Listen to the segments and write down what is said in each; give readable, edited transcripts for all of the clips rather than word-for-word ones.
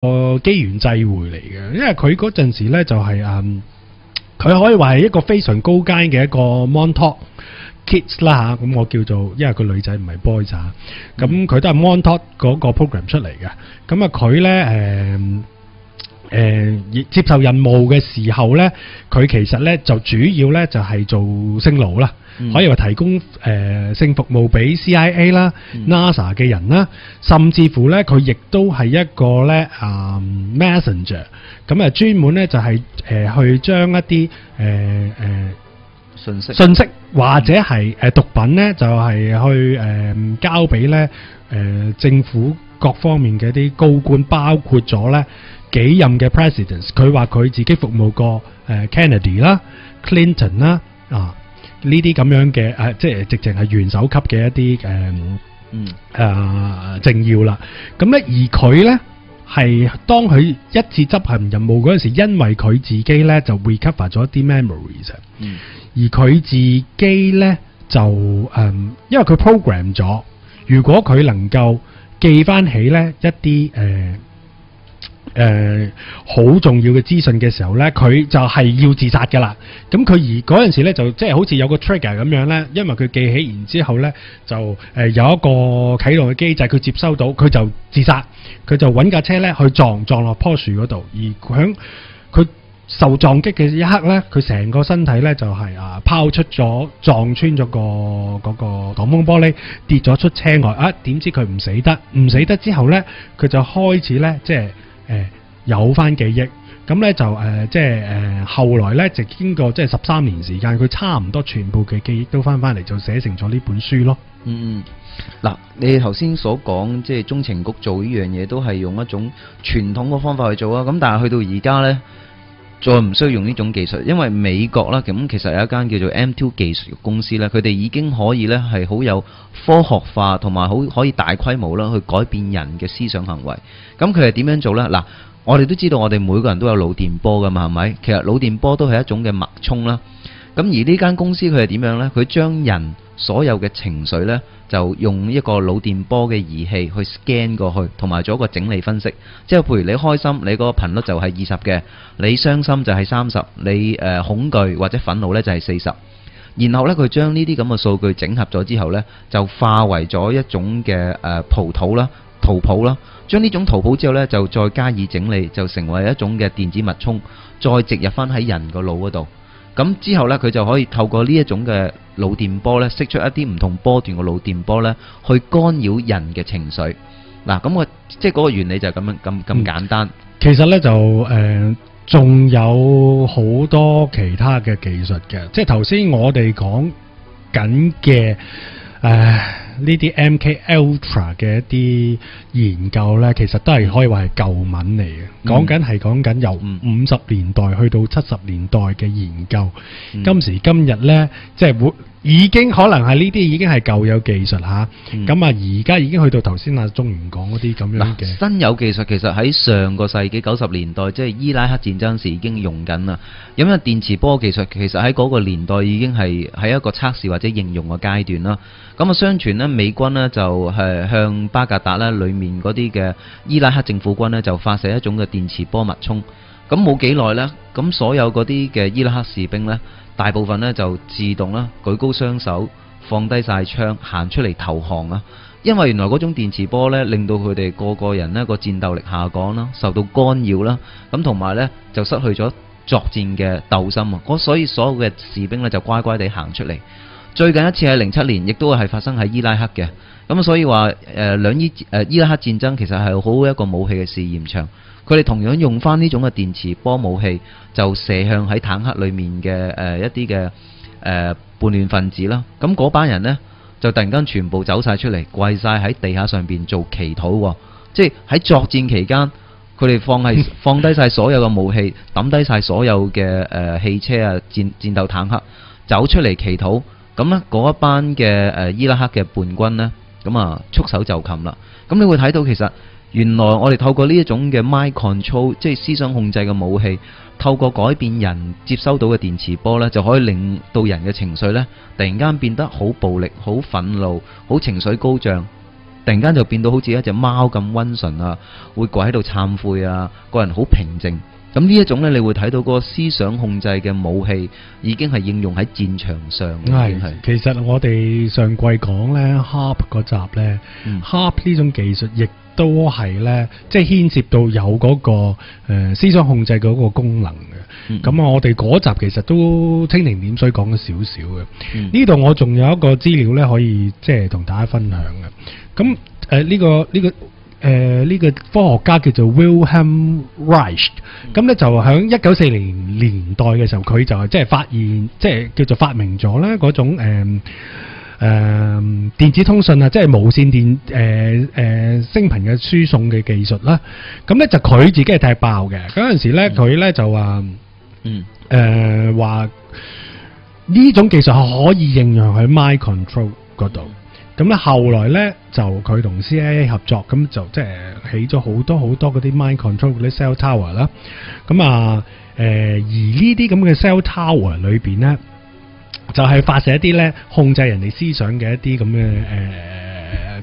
機緣際會嚟嘅，因為佢嗰陣時咧就係佢可以話係一個非常高階嘅一個 Montauk Kids 啦嚇，咁我叫做，因為個女仔唔係 boys 啊，咁佢都係 Montauk 嗰個 program 出嚟嘅，咁啊佢咧接受任務嘅時候咧，佢其實咧就主要咧就係做性奴啦。可以話提供性服務俾 CIA 啦、NASA 嘅人啦，甚至乎咧佢亦都係一個咧messenger， 咁啊專門咧就係去將一啲信息或者係毒品咧就係去交俾咧政府各方面嘅一啲高官，包括咗咧幾任嘅 presidents， 佢話佢自己服務過Kennedy 啦、Clinton 啦呢啲咁樣嘅即係直情係元首級嘅一啲政要啦。咁咧，而佢咧係當佢一次執行任務嗰陣時，因為佢自己咧就 recover 咗一啲 memories，而佢自己咧就因為佢 program 咗，如果佢能夠記翻起咧一啲好重要嘅資訊嘅時候呢，佢就係要自殺噶啦。咁佢而嗰陣時呢，就即係好似有個 trigger 咁樣呢，因為佢記起，然之後呢就有一個啟動嘅機制，佢接收到，佢就自殺，佢就揾架車呢去撞落棵樹嗰度，而響佢受撞擊嘅一刻呢，佢成個身體呢就係拋出咗，撞穿咗嗰個擋風玻璃，跌咗出車外。點知佢唔死得之後呢，佢就開始呢，即係有翻記憶，咁咧就即係後來咧，就經過即係13年時間，佢差唔多全部嘅記憶都翻嚟，就寫成咗呢本書咯。嗱，你頭先所講即係中情局做呢樣嘢，都係用一種傳統嘅方法去做啊。咁但係去到而家咧，再唔需要用呢種技術，因為美國啦，咁其實有一間叫做 M2 技術公司咧，佢哋已經可以咧係好有科學化同埋好可以大規模啦去改變人嘅思想行為。咁佢係點樣做呢？嗱，我哋都知道我哋每個人都有腦電波噶嘛，係咪？其實腦電波都係一種嘅脈衝啦。咁而呢間公司佢係點樣呢？佢將人所有嘅情緒呢，就用一個腦電波嘅儀器去 scan 過去，同埋做一個整理分析。即係譬如你開心，你個頻率就係20嘅；你傷心就係30；你恐懼或者憤怒呢就係40。然後呢，佢將呢啲咁嘅數據整合咗之後呢，就化為咗一種嘅圖譜啦。將呢種圖譜之後呢，就再加以整理，就成為一種嘅電子脈衝，再植入翻喺人個腦嗰度。咁之後呢，佢就可以透過呢一種嘅腦電波呢，釋出一啲唔同波段嘅腦電波呢，去干擾人嘅情緒。嗱，咁即係嗰個原理就係咁簡單。其實呢，就仲有好多其他嘅技術嘅，即係頭先我哋講緊嘅呢啲 MK Ultra 嘅一啲研究呢，其實都係可以話係舊文嚟嘅。講緊由50年代去到70年代嘅研究。今時今日呢，即係已經可能係呢啲已經係舊有技術嚇。咁而家已經去到頭先阿中原講嗰啲咁樣嘅新有技術，其實喺上個世紀90年代，即係伊拉克戰爭時已經用緊啦。因為電磁波技術其實喺嗰個年代已經係一個測試或者應用嘅階段啦。咁相傳呢，美軍呢就係向巴格達呢裏面嗰啲嘅伊拉克政府軍呢就發射一種嘅電磁波脈衝。咁冇幾耐呢，咁所有嗰啲嘅伊拉克士兵呢，大部分呢就自動啦舉高雙手，放低晒槍，行出嚟投降啊！因為原來嗰種電磁波呢，令到佢哋個人呢個戰鬥力下降啦，受到干擾啦，咁同埋呢就失去咗作戰嘅鬥心啊！所以所有嘅士兵呢就乖乖地行出嚟。最近一次係07年，亦都係發生喺伊拉克嘅。咁所以話伊拉克戰爭其實係好一個武器嘅試驗場。佢哋同樣用翻呢種嘅電磁波武器，就射向喺坦克裏面嘅一啲嘅叛亂分子啦。咁嗰班人呢，就突然間全部走晒出嚟，跪晒喺地下上邊做祈禱。即係喺作戰期間，佢哋放低晒所有嘅武器，抌低晒所有嘅汽車啊、戰鬥坦克，走出嚟祈禱。咁呢嗰一班嘅伊拉克嘅叛軍呢，咁啊束手就擒啦。咁你會睇到其實原來我哋透過呢一種嘅 mind control， 即係思想控制嘅武器，透過改變人接收到嘅電磁波呢，就可以令到人嘅情緒呢突然間變得好暴力、好憤怒、好情緒高漲。突然間就變到好似一隻貓咁溫順啊，會跪喺度懺悔啊，個人好平靜。咁呢一種呢，你會睇到嗰個思想控制嘅武器已經係應用喺戰場上。係，其實我哋上季講呢 HARP 嗰集呢 HARP 呢種技術亦都係呢，即係牽涉到有嗰個思想控制嗰個功能嘅。咁我哋嗰集其實都蜻蜓點水講咗少少嘅。呢度我仲有一個資料呢，可以即係同大家分享嘅。咁呢個科學家叫做 Wilhelm Reich， 咁咧就喺1940年代嘅時候，佢就係即係發現，即係叫做發明咗咧嗰種電子通訊啊，即係無線聲頻嘅輸送嘅技術啦。咁咧就佢自己係踢爆嘅。嗰陣時咧，佢咧就話話呢種技術係可以應用喺 mind control 嗰度。咁咧後來咧就佢同 CIA 合作，咁就即係起咗好多嗰啲 mind control 嗰啲 cell tower 啦。咁而呢啲咁嘅 cell tower 裏邊咧，就係發射一啲咧控制人哋思想嘅一啲咁嘅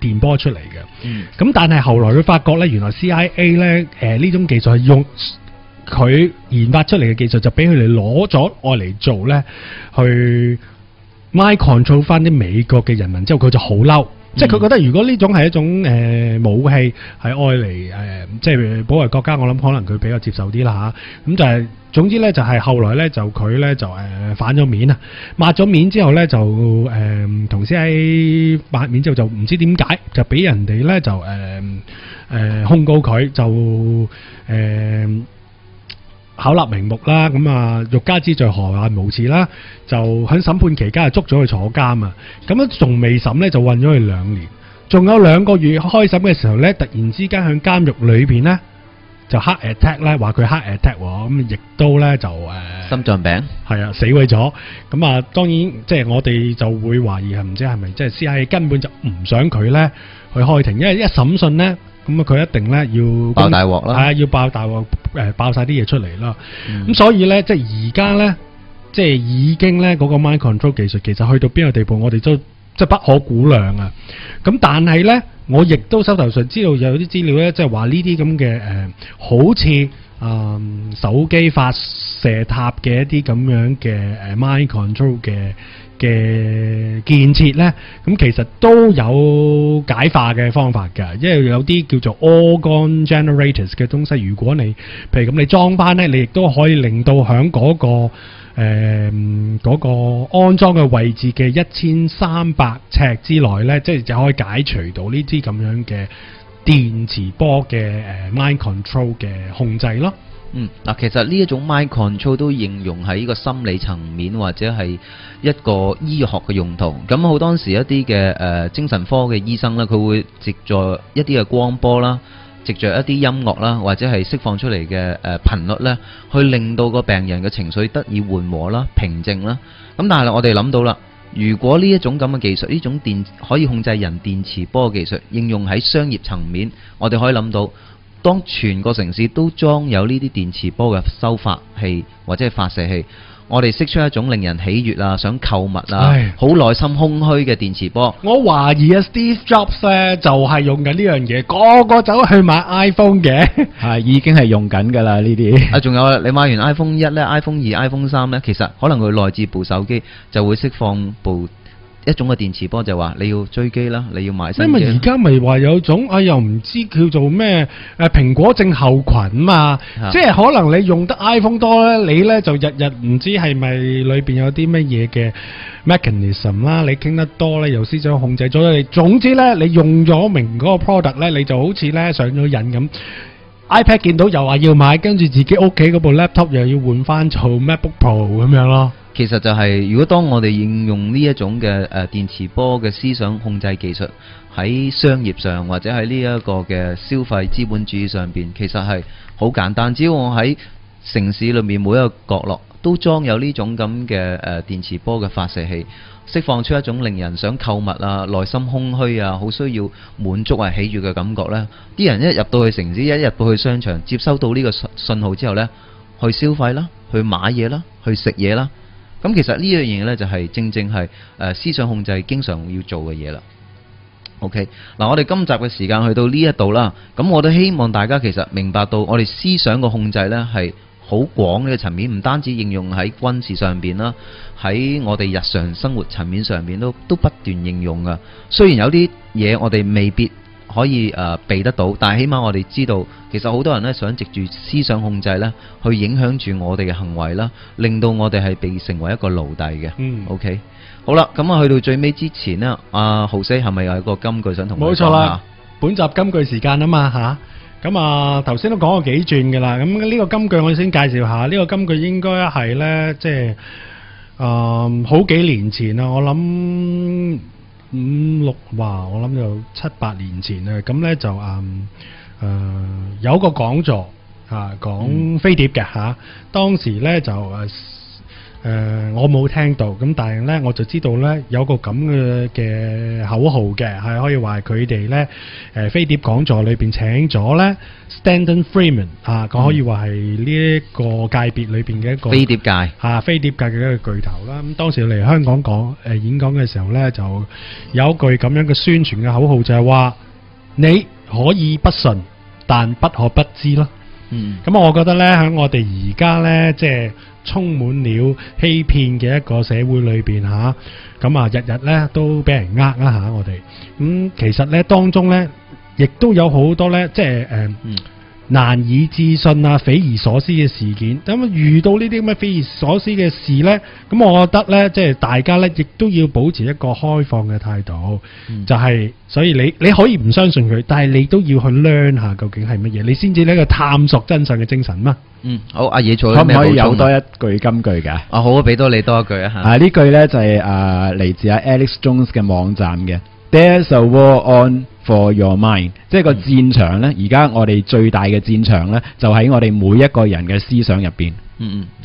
電波出嚟嘅。咁但係後來佢發覺咧，原來 CIA 咧呢種技術係用佢研發出嚟嘅技術，就俾佢哋攞咗愛嚟做咧去mind control 翻啲美國嘅人民，之後佢就好嬲，即係佢覺得如果呢種係一種武器係愛嚟即係保衛國家，我諗可能佢比較接受啲啦嚇。咁就係總之咧，就係後來咧就佢咧就反咗面啊，抹咗面之後咧就同 CIA 抹面之後就唔知點解就俾人哋咧就控告佢就巧立名目啦，咁啊欲加之罪何患無辭啦，就喺審判期間捉咗佢坐監啊，咁樣仲未審咧就韞咗佢2年，仲有2個月開審嘅時候咧，突然之間喺監獄裏邊咧就 heart attack 咧，話佢 heart attack 喎，咁亦都咧就心臟病係啊死鬼咗，咁啊當然即係我哋就會懷疑係唔知係咪即係 CIA 根本就唔想佢咧去開庭，因為一審訊咧。咁啊，佢一定咧要爆大鑊啦，係啊，要爆大鑊，爆晒啲嘢出嚟啦。咁所以咧，即係而家咧，即係已經咧嗰個 mind control 技術，其實去到邊個地步，我哋都即係不可估量啊。咁但係咧，我亦都手頭上知道有啲資料咧，即係話呢啲咁嘅好似手機發射塔嘅一啲咁樣嘅mind control 嘅建設呢，咁其實都有解化嘅方法㗎，因為有啲叫做 organ generators 嘅東西，如果你譬如咁你裝翻呢，你亦都可以令到響嗰個安裝嘅位置嘅1300尺之內呢，即係就可以解除到呢啲咁樣嘅電磁波嘅mind control 嘅控制咯。嗱，其實呢一種 mind control 都應用喺呢個心理層面或者係一個醫學嘅用途。咁好多時一啲嘅精神科嘅醫生啦，佢會藉助一啲嘅光波啦，藉著一啲音樂啦，或者係釋放出嚟嘅頻率咧，去令到個病人嘅情緒得以緩和啦、平靜啦。咁但係我哋諗到啦，如果呢一種咁嘅技術，呢種可以控制人電磁波嘅技術應用喺商業層面，我哋可以諗到。當全個城市都裝有呢啲電磁波嘅收發器或者係發射器，我哋釋出一種令人喜悅啊、想購物啊、好內心空虛嘅電磁波。我懷疑啊 Steve Jobs 咧就係用緊呢樣嘢，個個走去買 iPhone 嘅，係已經係用緊㗎啦呢啲。仲有你買完 iPhone 1咧、iPhone 2、iPhone 3咧，其實可能佢內置部手機就會釋放一種嘅電磁波，就話你要追機啦，你要買新機。因為而家咪話有種又唔知叫做咩蘋果症候群嘛，即係可能你用得 iPhone 多咧，你咧就日日唔知係咪裏邊有啲乜嘢嘅 mechanism 啦，你傾得多咧又思想控制咗你。總之咧，你用咗明嗰個 product 咧，你就好似咧上咗癮咁。iPad 見到又話要買，跟住自己屋企嗰部 laptop 又要換翻做 MacBook Pro 咁樣咯。其實就係如果當我哋應用呢一種嘅電磁波嘅思想控制技術喺商業上或者喺呢一個嘅消費資本主義上邊，其實係好簡單。只要我喺城市裏面每一個角落都裝有呢種咁嘅電磁波嘅發射器，釋放出一種令人想購物啊、內心空虛啊、好需要滿足啊、喜悅嘅感覺呢，啲人一入到去城市，一入到去商場，接收到呢個信號之後呢，去消費啦、去買嘢啦、去食嘢啦。咁其實呢樣嘢呢，就係正正係思想控制經常要做嘅嘢啦。OK， 嗱，我哋今集嘅時間去到呢一度啦，咁我都希望大家其實明白到我哋思想嘅控制呢係好廣嘅層面，唔單止應用喺軍事上邊啦，喺我哋日常生活層面上邊都不斷應用噶。雖然有啲嘢我哋未必可以避得到，但係起碼我哋知道，其實好多人呢想藉住思想控制呢去影響住我哋嘅行為啦，令到我哋係被成為一個奴隸嘅。OK。好啦，咁啊去到最尾之前呢，阿豪西係咪有一個金句想同我哋講下？冇錯啦，本集金句時間啊嘛吓，咁啊頭先都講過幾轉噶啦，咁呢個金句我先介紹下，呢個金句應該係呢，即係好幾年前啊，我諗我諗就7-8年前啊，咁呢就有個講座講飛碟嘅吓，當時呢就我冇聽到，咁但係呢，我就知道呢，有個咁嘅口號嘅，係可以話佢哋呢飛碟講座裏邊請咗呢 Stanton Friedman 佢可以話係呢一個界別裏邊嘅一個飛碟界飛碟界嘅一個巨頭啦。咁當時嚟香港演講嘅時候呢，就有一句咁樣嘅宣傳嘅口號就係話：你可以不信，但不可不知咯。咁我覺得呢，喺我哋而家呢，即係充滿了欺騙嘅一個社會裏邊咁啊日日呢都俾人呃我哋。其實呢，當中呢，亦都有好多呢，即係難以置信匪夷所思嘅事件。咁遇到呢啲咁嘅匪夷所思嘅事呢，咁我覺得呢，即係大家呢，亦都要保持一個開放嘅態度，就係所以你可以唔相信佢，但係你都要去 learn 下究竟係乜嘢，你先至呢個探索真相嘅精神嘛。好，阿野做可唔可以有多一句金句㗎？好啊，俾多你多一句啊。呢句呢就係嚟自阿 Alex Jones 嘅網站嘅。There's a war on for your mind， 即係個戰場呢，而家我哋最大嘅戰場呢，就喺我哋每一個人嘅思想入邊。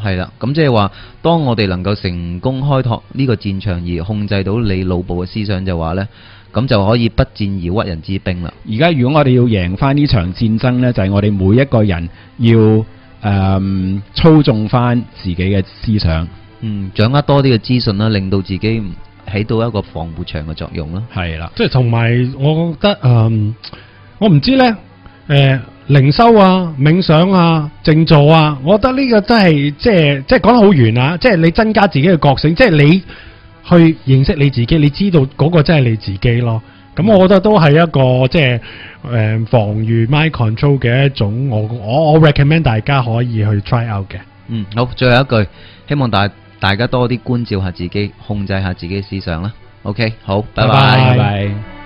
係啦，咁即係話，當我哋能夠成功開拓呢個戰場而控制到你腦部嘅思想就話呢，咁就可以不戰而屈人之兵啦。而家如果我哋要贏翻呢場戰爭呢，就係我哋每一個人要操縱翻自己嘅思想，掌握多啲嘅資訊啦，令到自己起到一個防護牆嘅作用啦。係啦，即係同埋，我覺得我唔知呢，靈修冥想靜坐我覺得呢個真係即係講得好遠即係你增加自己嘅覺醒，即係你去認識你自己，你知道嗰個真係你自己咯。咁我覺得都係一個即係防禦 mind control 嘅一種，我 recommend 大家可以去 try out 嘅。好，最後一句，希望大家多啲關照下自己，控制下自己嘅思想啦。OK， 好，拜拜。